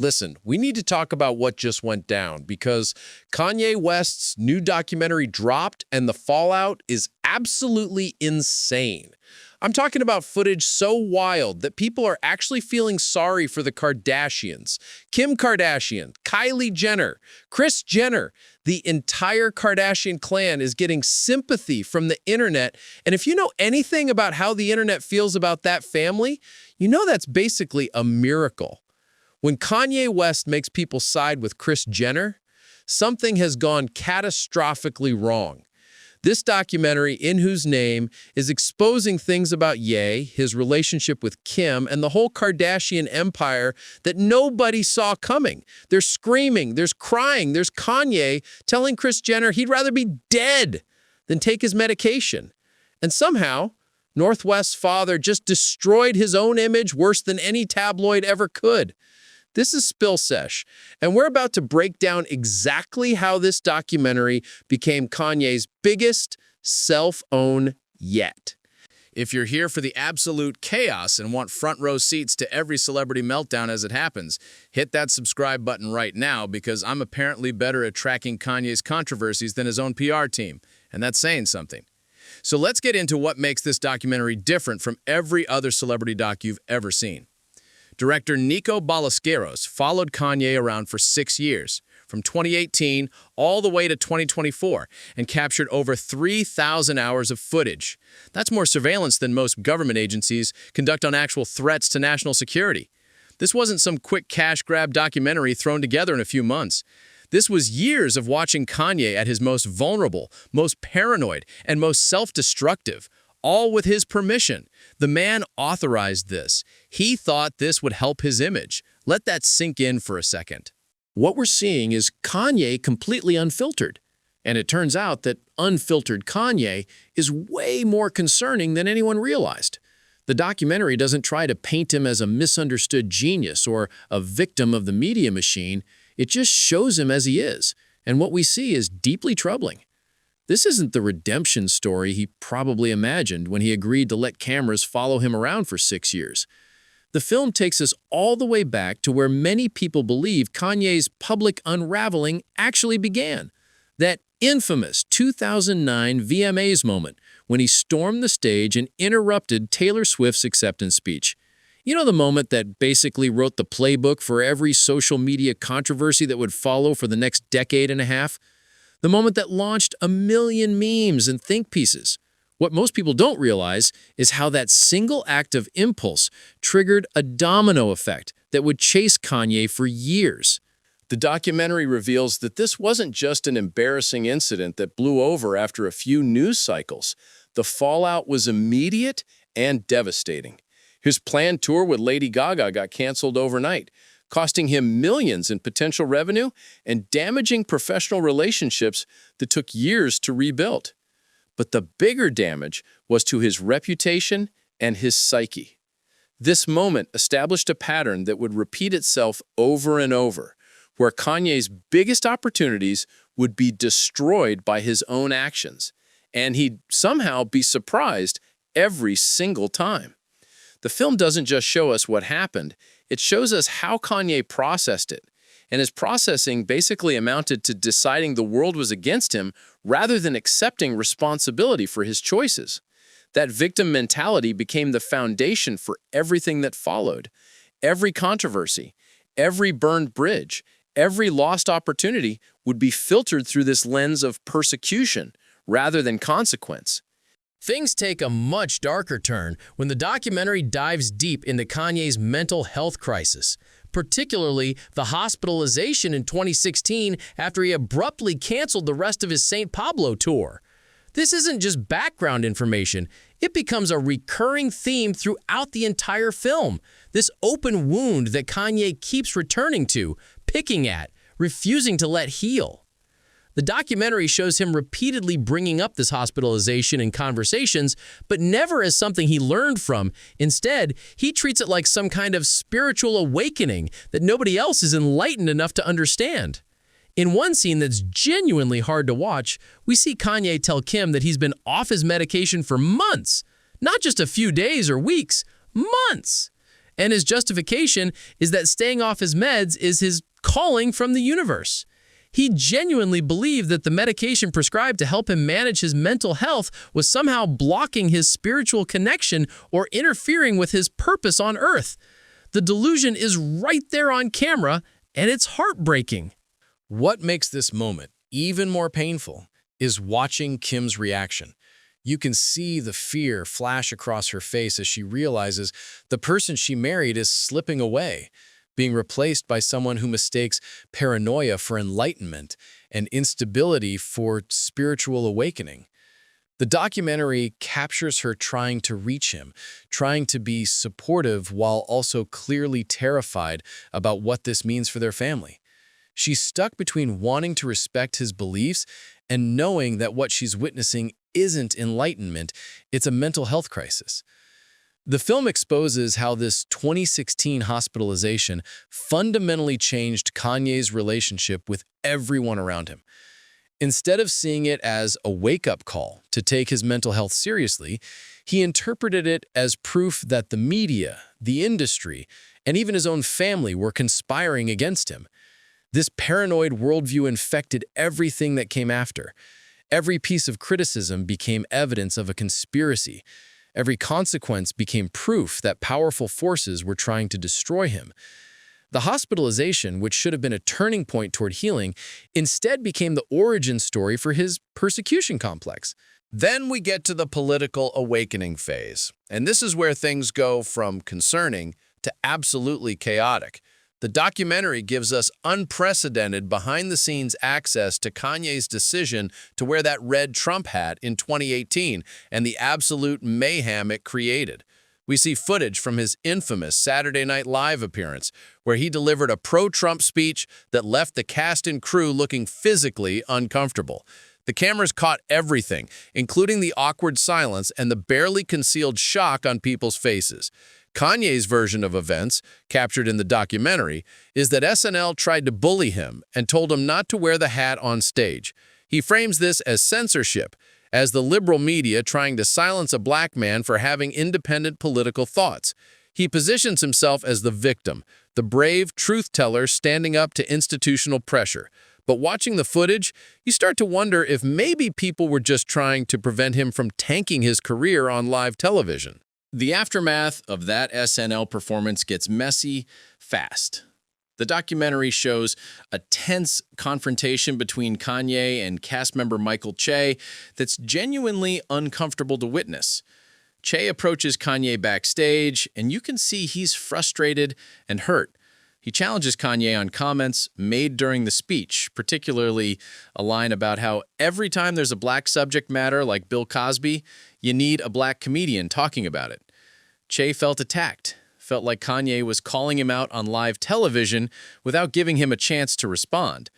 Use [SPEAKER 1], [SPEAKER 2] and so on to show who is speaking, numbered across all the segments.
[SPEAKER 1] Listen, we need to talk about what just went down because Kanye West's new documentary dropped and the fallout is absolutely insane. I'm talking about footage so wild that people are actually feeling sorry for the Kardashians. Kim Kardashian, Kylie Jenner, Kris Jenner. The entire Kardashian clan is getting sympathy from the internet. And if you know anything about how the internet feels about that family, you know that's basically a miracle. When Kanye West makes people side with Kris Jenner, something has gone catastrophically wrong. This documentary, In Whose Name, is exposing things about Ye, his relationship with Kim, and the whole Kardashian empire that nobody saw coming. There's screaming, there's crying, there's Kanye telling Kris Jenner he'd rather be dead than take his medication. And somehow, North West's father just destroyed his own image worse than any tabloid ever could. This is Spill Sesh, and we're about to break down exactly how this documentary became Kanye's biggest self-own yet. If you're here for the absolute chaos and want front row seats to every celebrity meltdown as it happens, hit that subscribe button right now because I'm apparently better at tracking Kanye's controversies than his own PR team, and that's saying something. So let's get into what makes this documentary different from every other celebrity doc you've ever seen. Director Nico Ballesteros followed Kanye around for 6 years, from 2018 all the way to 2024, and captured over 3,000 hours of footage. That's more surveillance than most government agencies conduct on actual threats to national security. This wasn't some quick cash grab documentary thrown together in a few months. This was years of watching Kanye at his most vulnerable, most paranoid, and most self-destructive, all with his permission. The man authorized this. He thought this would help his image. Let that sink in for a second. What we're seeing is Kanye completely unfiltered. And it turns out that unfiltered Kanye is way more concerning than anyone realized. The documentary doesn't try to paint him as a misunderstood genius or a victim of the media machine. It just shows him as he is. And what we see is deeply troubling. This isn't the redemption story he probably imagined when he agreed to let cameras follow him around for 6 years. The film takes us all the way back to where many people believe Kanye's public unraveling actually began. That infamous 2009 VMAs moment when he stormed the stage and interrupted Taylor Swift's acceptance speech. You know, the moment that basically wrote the playbook for every social media controversy that would follow for the next decade and a half? The moment that launched a million memes and think pieces. What most people don't realize is how that single act of impulse triggered a domino effect that would chase Kanye for years. The documentary reveals that this wasn't just an embarrassing incident that blew over after a few news cycles. The fallout was immediate and devastating. His planned tour with Lady Gaga got canceled overnight, costing him millions in potential revenue and damaging professional relationships that took years to rebuild. But the bigger damage was to his reputation and his psyche. This moment established a pattern that would repeat itself over and over, where Kanye's biggest opportunities would be destroyed by his own actions, and he'd somehow be surprised every single time. The film doesn't just show us what happened, it shows us how Kanye processed it. And his processing basically amounted to deciding the world was against him rather than accepting responsibility for his choices. That victim mentality became the foundation for everything that followed. Every controversy, every burned bridge, every lost opportunity would be filtered through this lens of persecution rather than consequence. Things take a much darker turn when the documentary dives deep into Kanye's mental health crisis, particularly the hospitalization in 2016 after he abruptly canceled the rest of his St. Pablo tour. This isn't just background information, it becomes a recurring theme throughout the entire film. This open wound that Kanye keeps returning to, picking at, refusing to let heal. The documentary shows him repeatedly bringing up this hospitalization in conversations, but never as something he learned from. Instead, he treats it like some kind of spiritual awakening that nobody else is enlightened enough to understand. In one scene that's genuinely hard to watch, we see Kanye tell Kim that he's been off his medication for months, not just a few days or weeks, months.
[SPEAKER 2] And his justification is that staying off his meds is his calling from the universe. He genuinely believed that the medication prescribed to help him manage his mental health was somehow blocking his spiritual connection or interfering with his purpose on Earth. The delusion is right there on camera, and it's heartbreaking.
[SPEAKER 1] What makes this moment even more painful is watching Kim's reaction. You can see the fear flash across her face as she realizes the person she married is slipping away, being replaced by someone who mistakes paranoia for enlightenment and instability for spiritual awakening. The documentary captures her trying to reach him, trying to be supportive while also clearly terrified about what this means for their family. She's stuck between wanting to respect his beliefs and knowing that what she's witnessing isn't enlightenment, it's a mental health crisis. The film exposes how this 2016 hospitalization fundamentally changed Kanye's relationship with everyone around him. Instead of seeing it as a wake-up call to take his mental health seriously, he interpreted it as proof that the media, the industry, and even his own family were conspiring against him. This paranoid worldview infected everything that came after. Every piece of criticism became evidence of a conspiracy. Every consequence became proof that powerful forces were trying to destroy him. The hospitalization, which should have been a turning point toward healing, instead became the origin story for his persecution complex.
[SPEAKER 3] Then we get to the political awakening phase, and this is where things go from concerning to absolutely chaotic. The documentary gives us unprecedented behind-the-scenes access to Kanye's decision to wear that red Trump hat in 2018 and the absolute mayhem it created. We see footage from his infamous Saturday Night Live appearance, where he delivered a pro-Trump speech that left the cast and crew looking physically uncomfortable. The cameras caught everything, including the awkward silence and the barely concealed shock on people's faces. Kanye's version of events, captured in the documentary, is that SNL tried to bully him and told him not to wear the hat on stage. He frames this as censorship, as the liberal media trying to silence a black man for having independent political thoughts. He positions himself as the victim, the brave truth teller standing up to institutional pressure. But watching the footage, you start to wonder if maybe people were just trying to prevent him from tanking his career on live television.
[SPEAKER 1] The aftermath of that SNL performance gets messy fast. The documentary shows a tense confrontation between Kanye and cast member Michael Che that's genuinely uncomfortable to witness. Che approaches Kanye backstage, and you can see he's frustrated and hurt. He challenges Kanye on comments made during the speech, particularly a line about how every time there's a black subject matter like Bill Cosby, you need a black comedian talking about it. Che felt attacked, felt like Kanye was calling him out on live television without giving him a chance to respond.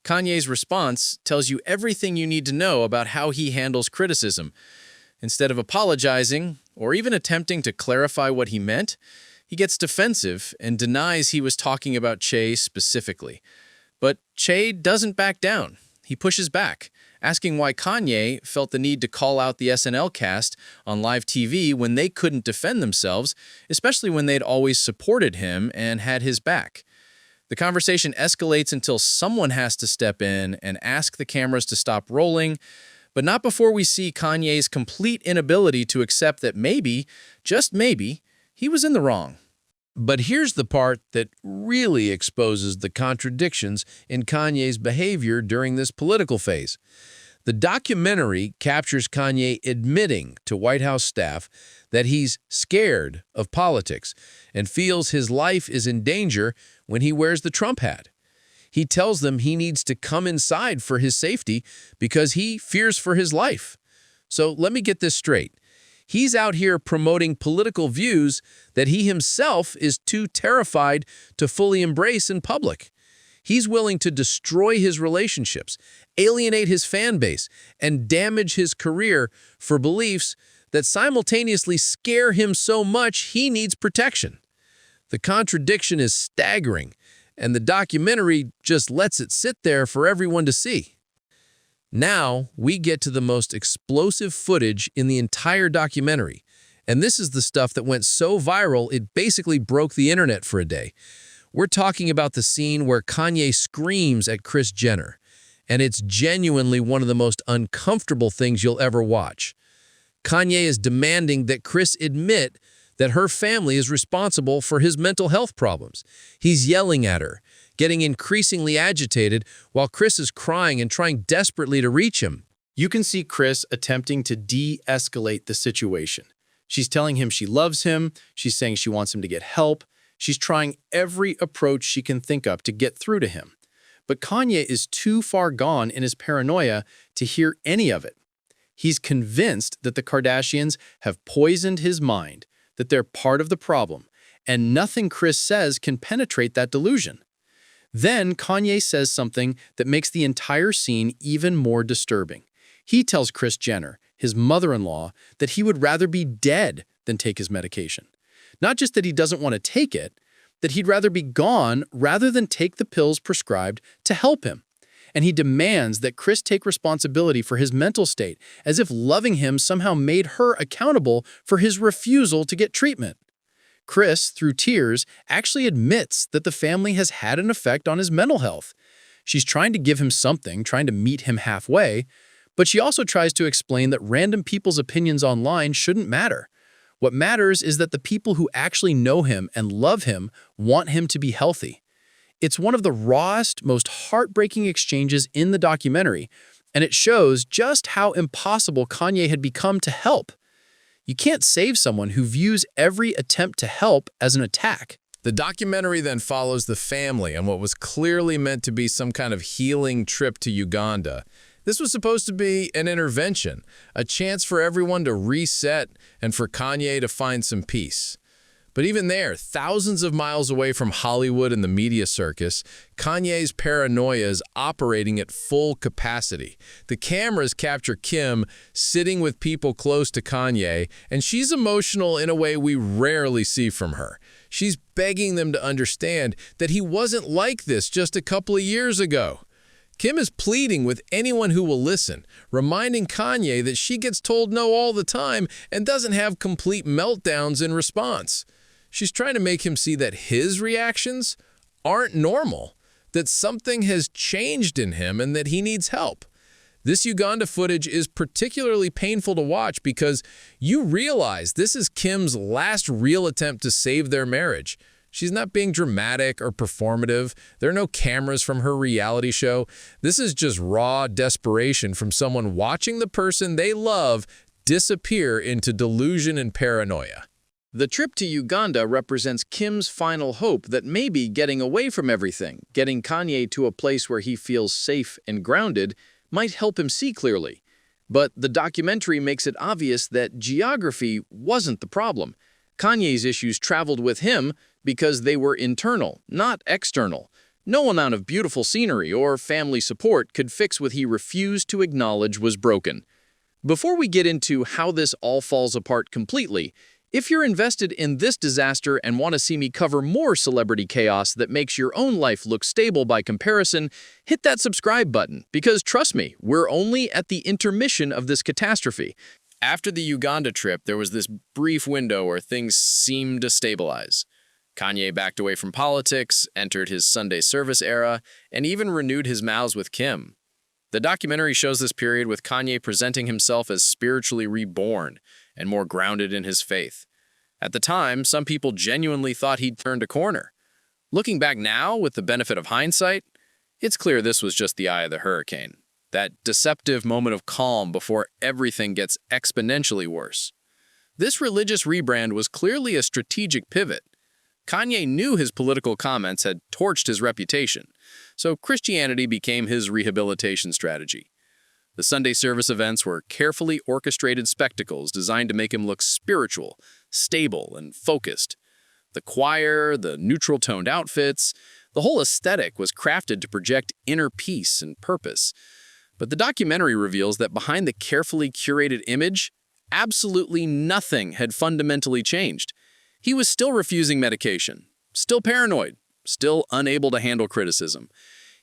[SPEAKER 1] Kanye's response tells you everything you need to know about how he handles criticism. Instead of apologizing or even attempting to clarify what he meant, he gets defensive and denies he was talking about Che specifically. But Che doesn't back down. He pushes back, asking why Kanye felt the need to call out the SNL cast on live TV when they couldn't defend themselves, especially when they'd always supported him and had his back. The conversation escalates until someone has to step in and ask the cameras to stop rolling, but not before we see Kanye's complete inability to accept that maybe, just maybe, he was in the wrong.
[SPEAKER 4] But here's the part that really exposes the contradictions in Kanye's behavior during this political phase. The documentary captures Kanye admitting to White House staff that he's scared of politics and feels his life is in danger when he wears the Trump hat. He tells them he needs to come inside for his safety because he fears for his life. So let me get this straight. He's out here promoting political views that he himself is too terrified to fully embrace in public. He's willing to destroy his relationships, alienate his fan base, and damage his career for beliefs that simultaneously scare him so much he needs protection. The contradiction is staggering, and the documentary just lets it sit there for everyone to see. Now, we get to the most explosive footage in the entire documentary, And this is the stuff that went so viral, it basically broke the internet for a day. We're talking about the scene where Kanye screams at Kris Jenner. And it's genuinely one of the most uncomfortable things you'll ever watch. Kanye is demanding that Kris admit that her family is responsible for his mental health problems. He's yelling at her, getting increasingly agitated while Kris is crying and trying desperately to reach him.
[SPEAKER 5] You can see Kris attempting to de-escalate the situation. She's telling him she loves him. She's saying she wants him to get help. She's trying every approach she can think of to get through to him. But Kanye is too far gone in his paranoia to hear any of it. He's convinced that the Kardashians have poisoned his mind, that they're part of the problem, and nothing Kris says can penetrate that delusion. Then Kanye says something that makes the entire scene even more disturbing. He tells Kris Jenner, his mother-in-law, that he would rather be dead than take his medication. Not just that he doesn't want to take it, that he'd rather be gone rather than take the pills prescribed to help him. And he demands that Kris take responsibility for his mental state, as if loving him somehow made her accountable for his refusal to get treatment. Kris, through tears, actually admits that the family has had an effect on his mental health. She's trying to give him something, trying to meet him halfway, but she also tries to explain that random people's opinions online shouldn't matter. What matters is that the people who actually know him and love him want him to be healthy. It's one of the rawest, most heartbreaking exchanges in the documentary, and it shows just how impossible Kanye had become to help. You can't save someone who views every attempt to help as an attack.
[SPEAKER 3] The documentary then follows the family on what was clearly meant to be some kind of healing trip to Uganda. This was supposed to be an intervention, a chance for everyone to reset and for Kanye to find some peace. But even there, thousands of miles away from Hollywood and the media circus, Kanye's paranoia is operating at full capacity. The cameras capture Kim sitting with people close to Kanye, and she's emotional in a way we rarely see from her. She's begging them to understand that he wasn't like this just a couple of years ago. Kim is pleading with anyone who will listen, reminding Kanye that she gets told no all the time and doesn't have complete meltdowns in response. She's trying to make him see that his reactions aren't normal, that something has changed in him and that he needs help. This Uganda footage is particularly painful to watch because you realize this is Kim's last real attempt to save their marriage. She's not being dramatic or performative. There are no cameras from her reality show. This is just raw desperation from someone watching the person they love disappear into delusion and paranoia.
[SPEAKER 5] The trip to Uganda represents Kim's final hope that maybe getting away from everything, getting Kanye to a place where he feels safe and grounded, might help him see clearly. But the documentary makes it obvious that geography wasn't the problem. Kanye's issues traveled with him because they were internal, not external. No amount of beautiful scenery or family support could fix what he refused to acknowledge was broken. Before we get into how this all falls apart completely, if you're invested in this disaster and want to see me cover more celebrity chaos that makes your own life look stable by comparison, hit that subscribe button, because trust me, we're only at the intermission of this catastrophe. After the Uganda trip, there was this brief window where things seemed to stabilize. Kanye backed away from politics, entered his Sunday service era, and even renewed his vows with Kim. The documentary shows this period with Kanye presenting himself as spiritually reborn and more grounded in his faith. At the time, some people genuinely thought he'd turned a corner. Looking back now, with the benefit of hindsight, it's clear this was just the eye of the hurricane, that deceptive moment of calm before everything gets exponentially worse. This religious rebrand was clearly a strategic pivot. Kanye knew his political comments had torched his reputation, so Christianity became his rehabilitation strategy. The Sunday service events were carefully orchestrated spectacles designed to make him look spiritual, stable, and focused. The choir, the neutral-toned outfits, the whole aesthetic was crafted to project inner peace and purpose. But the documentary reveals that behind the carefully curated image, absolutely nothing had fundamentally changed. He was still refusing medication, still paranoid, still unable to handle criticism.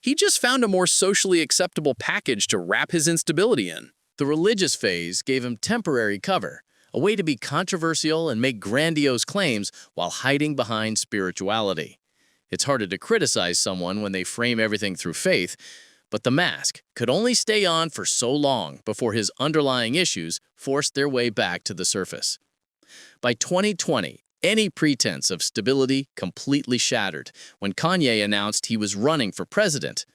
[SPEAKER 5] He just found a more socially acceptable package to wrap his instability in. The religious phase gave him temporary cover, a way to be controversial and make grandiose claims while hiding behind spirituality. It's harder to criticize someone when they frame everything through faith, but the mask could only stay on for so long before his underlying issues forced their way back to the surface. By 2020, any pretense of stability completely shattered when Kanye announced he was running for president.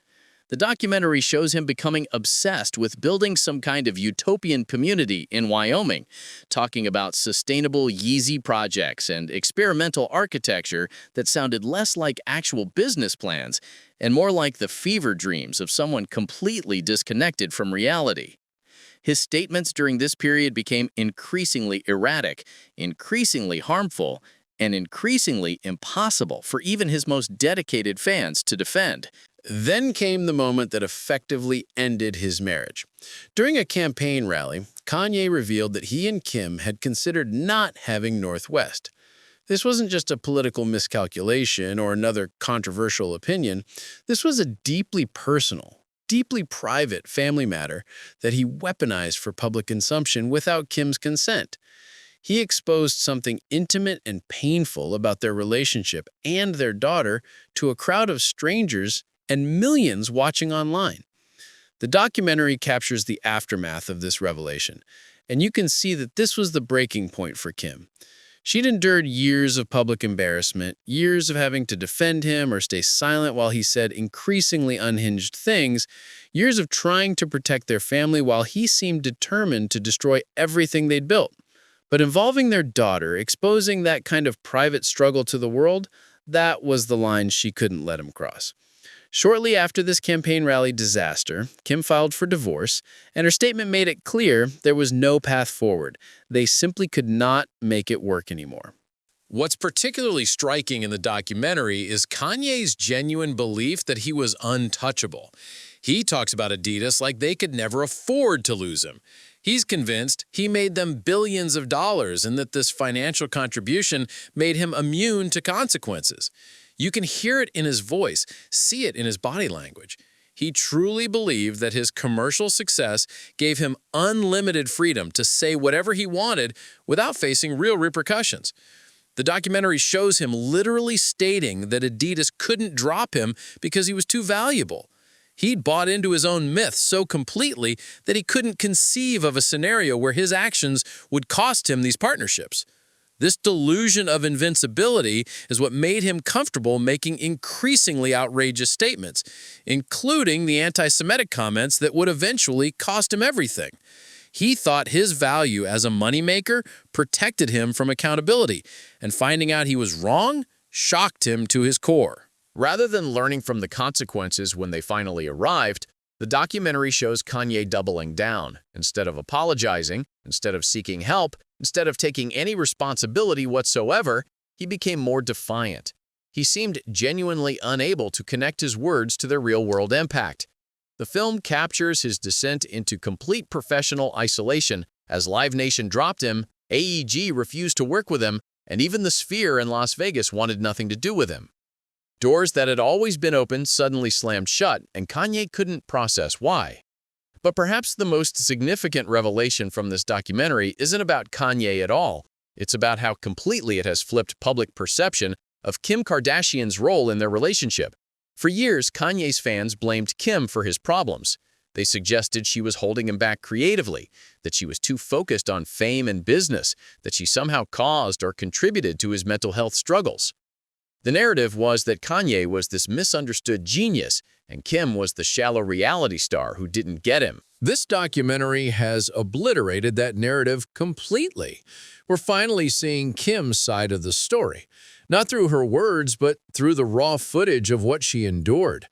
[SPEAKER 5] The documentary shows him becoming obsessed with building some kind of utopian community in Wyoming, talking about sustainable Yeezy projects and experimental architecture that sounded less like actual business plans and more like the fever dreams of someone completely disconnected from reality. His statements during this period became increasingly erratic, increasingly harmful, and increasingly impossible for even his most dedicated fans to defend.
[SPEAKER 3] Then came the moment that effectively ended his marriage. During a campaign rally, Kanye revealed that he and Kim had considered not having Northwest. This wasn't just a political miscalculation or another controversial opinion. This was a deeply personal, deeply private family matter that he weaponized for public consumption without Kim's consent. He exposed something intimate and painful about their relationship and their daughter to a crowd of strangers and millions watching online. The documentary captures the aftermath of this revelation, and you can see that this was the breaking point for Kim. She'd endured years of public embarrassment, years of having to defend him or stay silent while he said increasingly unhinged things, years of trying to protect their family while he seemed determined to destroy everything they'd built. But involving their daughter, exposing that kind of private struggle to the world, that was the line she couldn't let him cross. Shortly after this campaign rally disaster, Kim filed for divorce, and her statement made it clear there was no path forward. They simply could not make it work anymore.
[SPEAKER 1] What's particularly striking in the documentary is Kanye's genuine belief that he was untouchable. He talks about Adidas like they could never afford to lose him. He's convinced he made them billions of dollars and that this financial contribution made him immune to consequences. You can hear it in his voice, see it in his body language. He truly believed that his commercial success gave him unlimited freedom to say whatever he wanted without facing real repercussions. The documentary shows him literally stating that Adidas couldn't drop him because he was too valuable. He'd bought into his own myth so completely that he couldn't conceive of a scenario where his actions would cost him these partnerships. This delusion of invincibility is what made him comfortable making increasingly outrageous statements, including the anti-Semitic comments that would eventually cost him everything. He thought his value as a moneymaker protected him from accountability, and finding out he was wrong shocked him to his core.
[SPEAKER 5] Rather than learning from the consequences when they finally arrived, the documentary shows Kanye doubling down. Instead of apologizing, instead of seeking help, instead of taking any responsibility whatsoever, he became more defiant. He seemed genuinely unable to connect his words to their real-world impact. The film captures his descent into complete professional isolation as Live Nation dropped him, AEG refused to work with him, and even the Sphere in Las Vegas wanted nothing to do with him. Doors that had always been open suddenly slammed shut, and Kanye couldn't process why. But perhaps the most significant revelation from this documentary isn't about Kanye at all. It's about how completely it has flipped public perception of Kim Kardashian's role in their relationship. For years, Kanye's fans blamed Kim for his problems. They suggested she was holding him back creatively, that she was too focused on fame and business, that she somehow caused or contributed to his mental health struggles. The narrative was that Kanye was this misunderstood genius, and Kim was the shallow reality star who didn't get him.
[SPEAKER 4] This documentary has obliterated that narrative completely. We're finally seeing Kim's side of the story, not through her words, but through the raw footage of what she endured.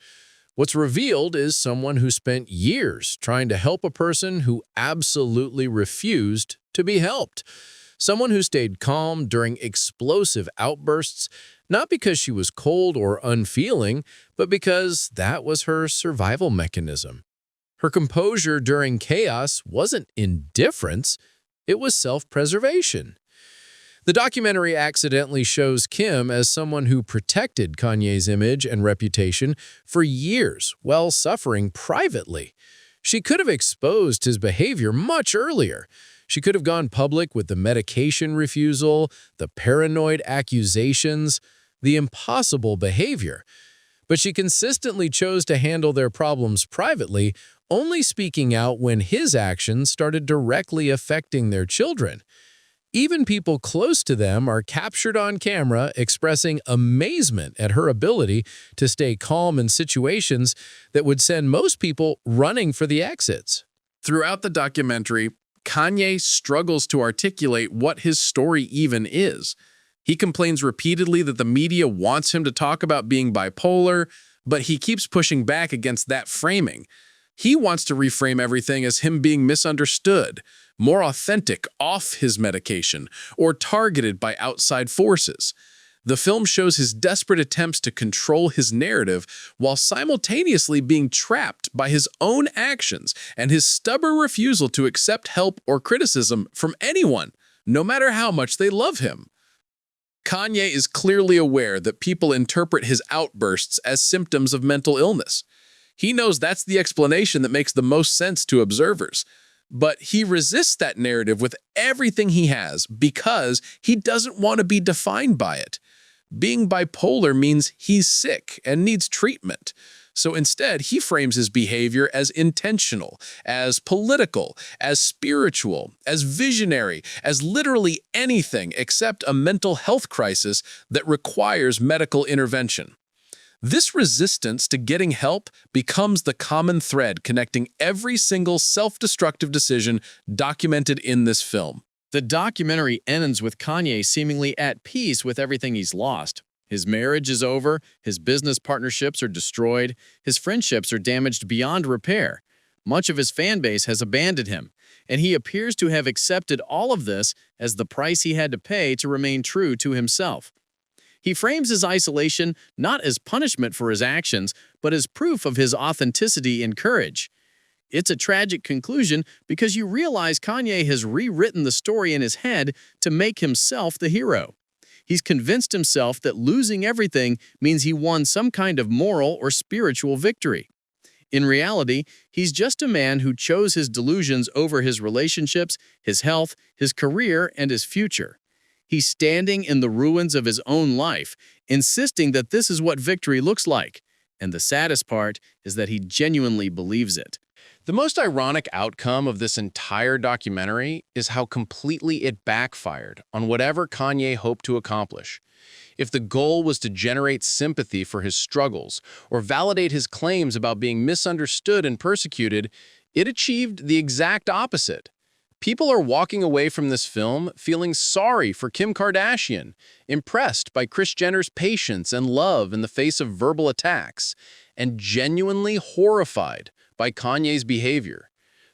[SPEAKER 4] What's revealed is someone who spent years trying to help a person who absolutely refused to be helped. Someone who stayed calm during explosive outbursts, not because she was cold or unfeeling, but because that was her survival mechanism. Her composure during chaos wasn't indifference, it was self-preservation. The documentary accidentally shows Kim as someone who protected Kanye's image and reputation for years while suffering privately. She could have exposed his behavior much earlier. She could have gone public with the medication refusal, the paranoid accusations, the impossible behavior. But she consistently chose to handle their problems privately, only speaking out when his actions started directly affecting their children. Even people close to them are captured on camera expressing amazement at her ability to stay calm in situations that would send most people running for the exits.
[SPEAKER 1] Throughout the documentary, Kanye struggles to articulate what his story even is. He complains repeatedly that the media wants him to talk about being bipolar, but he keeps pushing back against that framing. He wants to reframe everything as him being misunderstood, more authentic off his medication, or targeted by outside forces. The film shows his desperate attempts to control his narrative while simultaneously being trapped by his own actions and his stubborn refusal to accept help or criticism from anyone, no matter how much they love him. Kanye is clearly aware that people interpret his outbursts as symptoms of mental illness. He knows that's the explanation that makes the most sense to observers. But he resists that narrative with everything he has because he doesn't want to be defined by it. Being bipolar means he's sick and needs treatment. So instead, he frames his behavior as intentional, as political, as spiritual, as visionary, as literally anything except a mental health crisis that requires medical intervention. This resistance to getting help becomes the common thread connecting every single self-destructive decision documented in this film.
[SPEAKER 5] The documentary ends with Kanye seemingly at peace with everything he's lost. His marriage is over, his business partnerships are destroyed, his friendships are damaged beyond repair. Much of his fan base has abandoned him, and he appears to have accepted all of this as the price he had to pay to remain true to himself. He frames his isolation not as punishment for his actions, but as proof of his authenticity and courage. It's a tragic conclusion because you realize Kanye has rewritten the story in his head to make himself the hero. He's convinced himself that losing everything means he won some kind of moral or spiritual victory. In reality, he's just a man who chose his delusions over his relationships, his health, his career, and his future. He's standing in the ruins of his own life, insisting that this is what victory looks like. And the saddest part is that he genuinely believes it.
[SPEAKER 3] The most ironic outcome of this entire documentary is how completely it backfired on whatever Kanye hoped to accomplish. If the goal was to generate sympathy for his struggles or validate his claims about being misunderstood and persecuted, it achieved the exact opposite. People are walking away from this film feeling sorry for Kim Kardashian, impressed by Kris Jenner's patience and love in the face of verbal attacks, and genuinely horrified by Kanye's behavior.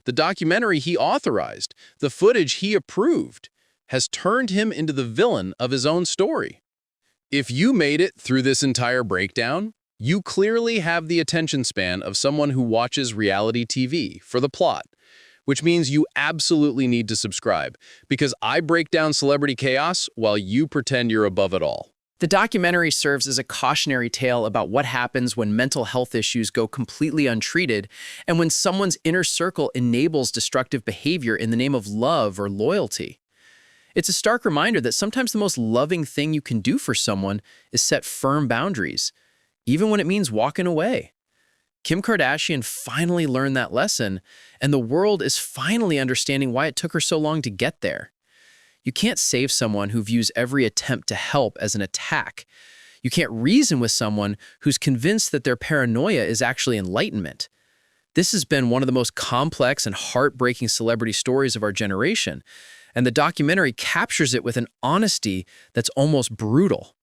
[SPEAKER 3] The documentary he authorized, the footage he approved, has turned him into the villain of his own story. If you made it through this entire breakdown, you clearly have the attention span of someone who watches reality TV for the plot, which means you absolutely need to subscribe, because I break down celebrity chaos while you pretend you're above it all.
[SPEAKER 2] The documentary serves as a cautionary tale about what happens when mental health issues go completely untreated and when someone's inner circle enables destructive behavior in the name of love or loyalty. It's a stark reminder that sometimes the most loving thing you can do for someone is set firm boundaries, even when it means walking away. Kim Kardashian finally learned that lesson, and the world is finally understanding why it took her so long to get there. You can't save someone who views every attempt to help as an attack. You can't reason with someone who's convinced that their paranoia is actually enlightenment. This has been one of the most complex and heartbreaking celebrity stories of our generation, and the documentary captures it with an honesty that's almost brutal.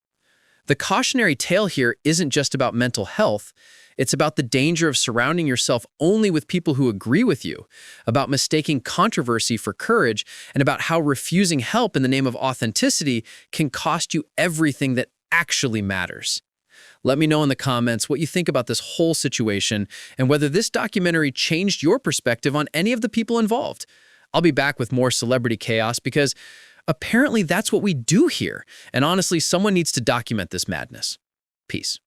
[SPEAKER 2] The cautionary tale here isn't just about mental health. It's about the danger of surrounding yourself only with people who agree with you, about mistaking controversy for courage, and about how refusing help in the name of authenticity can cost you everything that actually matters. Let me know in the comments what you think about this whole situation and whether this documentary changed your perspective on any of the people involved. I'll be back with more celebrity chaos because apparently that's what we do here, and honestly, someone needs to document this madness. Peace.